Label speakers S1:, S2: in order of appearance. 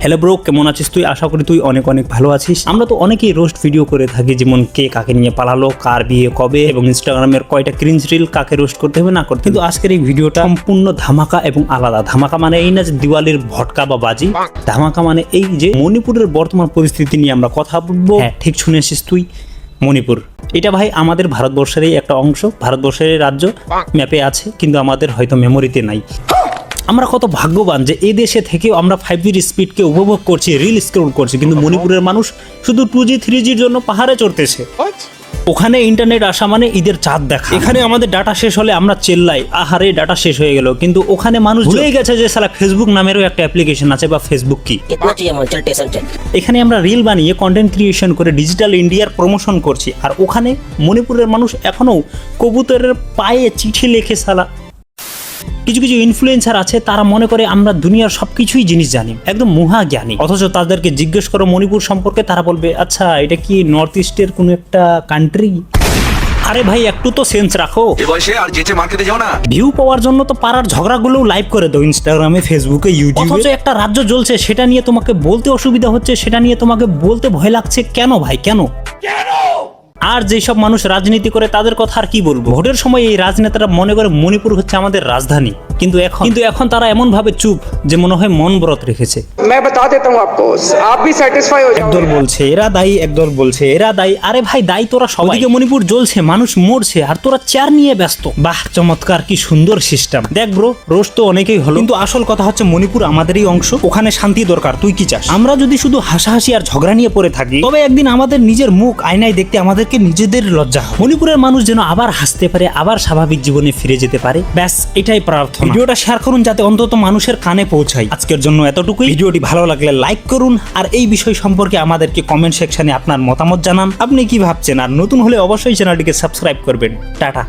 S1: Hello bro, কেমন আছিস তুই? আশা করি তুই অনেক অনেক ভালো আছিস। আমরা তো অনেকেই রোস্ট ভিডিও করে থাকি, যেমন কে কাকে নিয়ে পালালো, কার বিয়ে কবে, এবং ইনস্টাগ্রামের কয়টা ক্রিঞ্জ রিল কাকে রোস্ট করতে হবে না করতে। কিন্তু আজকের এই ভিডিওটা সম্পূর্ণ ধামাকা এবং আলাদা। ধামাকা মানে এই না যে দিওয়ালির ভটকা বা বাজি, ধামাকা মানে এই যে মণিপুরের বর্তমান পরিস্থিতি নিয়ে আমরা কথা বলবো। হ্যাঁ, ঠিক শুনেছিস তুই, মণিপুর। এটা ভাই আমাদের ভারতবর্ষেরই একটা অংশ, ভারতবর্ষের রাজ্য ম্যাপে আছে, কিন্তু আমাদের হয়তো মেমোরিতে নাই। আমরা কত ভাগ্যবান যে এই দেশে থেকেও আমরা 5G স্পিডকে উপভোগ করছি, রিল স্ক্রল করছি, কিন্তু মণিপুরের মানুষ শুধু 2G 3Gর জন্য পাহাড়ে চড়তেছে। ওখানে ইন্টারনেট আসা মানে ঈদের চাঁদ দেখা। এখানে আমাদের ডাটা শেষ হলে আমরা চেল্লাই, আহারে ডাটা শেষ হয়ে গেল, কিন্তু ওখানে মানুষ ভুলে গেছে যে সালা ফেসবুক নামেরও একটা অ্যাপ্লিকেশন আছে, বা ফেসবুক কি। এখানে আমরা রিল বানিয়ে কন্টেন্ট ক্রিয়েশন করে ডিজিটাল ইন্ডিয়ার প্রমোশন করছি, আর ওখানে মণিপুরের মানুষ এখনো কবুতরের পায়ে চিঠি লেখে সালা। কিছু কিছু ইনফ্লুয়েন্সার আছে, তারা মনে করে আমরা দুনিয়ার সবকিছুই জিনিস জানি, একদম মহা জ্ঞানী। অথচ তাদেরকে জিজ্ঞেস করো মণিপুর সম্পর্কে, তারা বলবে আচ্ছা এটা কি নর্থ ইস্টের কোনো একটা কান্ট্রি? আরে ভাই একটু তো সেন্স রাখো। ভিউ পাওয়ার জন্য তো পাড়ার ঝগড়াগুলো লাইভ করে দাও ইনস্টাগ্রামে, ফেসবুকে, ইউটিউবে। অথচ একটা রাজ্য জ্বলছে, সেটা নিয়ে তোমাকে বলতে অসুবিধা হচ্ছে, সেটা নিয়ে তোমাকে বলতে ভয় লাগছে। কেন ভাই, কেন? আর যেসব মানুষ রাজনীতি করে তাদের কথা আর কি বলবো। ভোটের সময় এই রাজনেতারা মনে করে মণিপুর হচ্ছে আমাদের রাজধানী, কিন্তু এখন তারা এমন ভাবে চুপ যে মনে হয় মন ব্রত রেখেছে। একদল বলছে এরা দায়ী, একদল বলছে এরা দায়ী। আরে ভাই দায়ী তোরা সবাই। মণিপুর জ্বলছে, মানুষ মরছে, আর তোরা চেয়ার নিয়ে ব্যস্ত। বাহ, চমৎকার, কি সুন্দর সিস্টেম। দেখ ব্রো, রোস্ট তো অনেকেই হলো, কিন্তু আসল কথা হচ্ছে মণিপুর আমাদেরই অংশ, ওখানে শান্তি দরকার। তুই কি চাস? আমরা যদি শুধু হাসাহাসি আর ঝগড়া নিয়ে পড়ে থাকি, তবে একদিন আমাদের নিজের মুখ আয়নায় দেখতে আমাদেরকে নিজেদের লজ্জা হয়। মণিপুরের মানুষ যেন আবার হাসতে পারে, আবার স্বাভাবিক জীবনে ফিরে যেতে পারে, ব্যাস এটাই প্রার্থনা। ভিডিওটা শেয়ার করুন যাতে অন্তত মানুষের কানে পৌঁছায়। আজকের জন্য এতটুকুই। ভিডিওটি ভালো লাগলে লাইক করুন, আর এই বিষয় সম্পর্কে আমাদেরকে কমেন্ট সেকশনে আপনার মতামত জানান। আপনি কি ভাবছেন? আর নতুন হলে অবশ্যই চ্যানেলটিকে সাবস্ক্রাইব করবেন। টাটা।